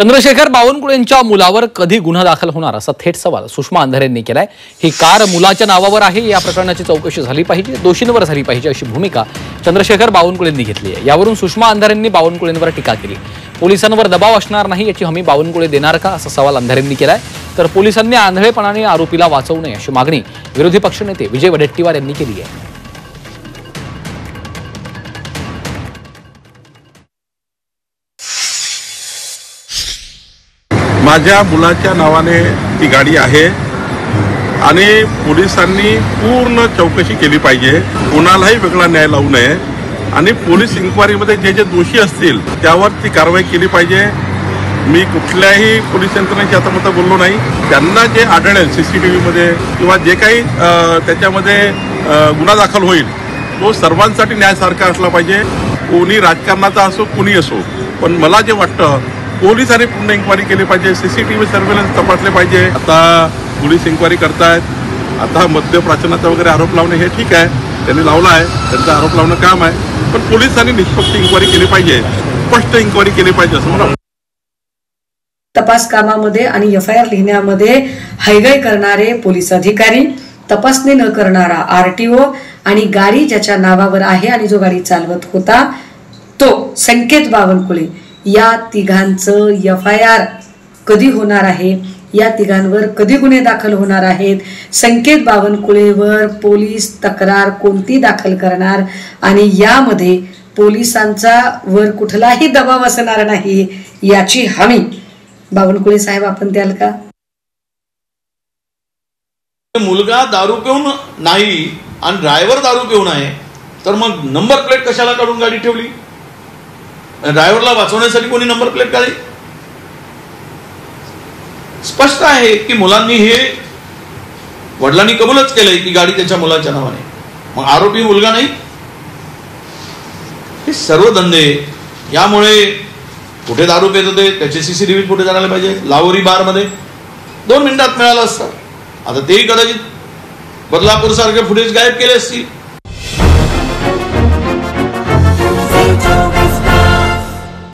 चंद्रशेखर बावनकुळेंच्या मुलावर कधी गुन्हा दाखल होणार असा थेट सवाल सुषमा अंधारे यांनी केलाय। ही कार मुलाच्या नावावर आहे, या प्रकरणाची चौकशी झाली पाहिजे, दोषींवर झाली पाहिजे अशी भूमिका चंद्रशेखर बावनकुळेंनी घेतली आहे। यावरून सुषमा अंधारेंनी बावनकुळेंवर टीका केली। पोलिसांवर दबाव असणार नाही याची हमी बावनकुळे देणार का असा सवाल अंधारेंनी केलाय। तर पोलिसांनी आंधळेपणाने आरोपीला वाचवू नये अशी मागणी विरोधी पक्षनेते विजय वडेट्टीवार यांनी केली आहे। माझ्या मुलाच्या नावाने ती गाडी आहे आणि पोलिसांनी पूर्ण चौकशी केली पाहिजे, कोणालाही वेगळा न्याय लावू नये आणि पोलीस इन्क्वायरीमध्ये जे जे दोषी असतील त्यावर ती कारवाई केली पाहिजे। मी कुठल्याही पोलीस यंत्रणेची आता बोललो नाही, त्यांना जे आढळेल CCTVमध्ये किंवा जे काही त्याच्यामध्ये गुन्हा दाखल होईल तो सर्वांसाठी न्यायासारखा असला पाहिजे, कोणी राजकारणाचा असो कोणी असो। पण मला जे वाटतं पोलिसांनी पूर्ण इन्क्वायरी केली पाहिजे, CCTV सर्व्हेलन्स तपासले पाहिजे। आता पोलीस इन्क्वायरी करतायत, आता मद्यप्राशनाचा वगैरे आरोप लावणे हे ठीक आहे, त्यांनी लावला आहे, त्यांचा आरोप लावणं काम आहे, पण पोलिसांनी निष्पक्ष इन्क्वायरी केली पाहिजे, स्पष्ट इन्क्वायरी केली पाहिजे असं मला। तपास कामामध्ये आणि FIR लिहिण्यामध्ये हैगय करणारे पोलीस अधिकारी, तपासणी न करणारा RTO आणि गाडी ज्याच्या नावावर आहे आणि जो गाडी चालवत होता तो संकेत बावनकुळे, या तिघांचं FIR कधी होणार आहे, या तिघांवर कधी गुन्हे दाखल होणार आहेत, संकेत बावनकुळेवर पोलीस तक्रार कोणती दाखल करणार आणि यामध्ये पोलिसांचा वर कुठलाही दबाव असणार नाही याची हमी बावनकुळे साहेब आपण द्याल का? मुलगा दारू पिऊन नाही आणि ड्रायव्हर दारू पिऊन आहे तर मग नंबर प्लेट कशाला काढून गाडी ठेवली? ड्रायव्हरला वाचवण्यासाठी कोणी नंबर प्लेट काढली? स्पष्ट आहे की मुलांनी हे वडिलांनी कबूलच केलंय की गाडी त्याच्या मुलाच्या नावाने, मग आरोपी मुलगा नाही? हे सर्व धंदे यामुळे कुठे दारू पित होते त्याचे CCTV कुठे जायला पाहिजे, लाहोरी बार मध्ये 2 मिनिटात मिळालं असतं, आता तेही कदाचित बदलापूर सारखे फुटेज गायब केले असतील।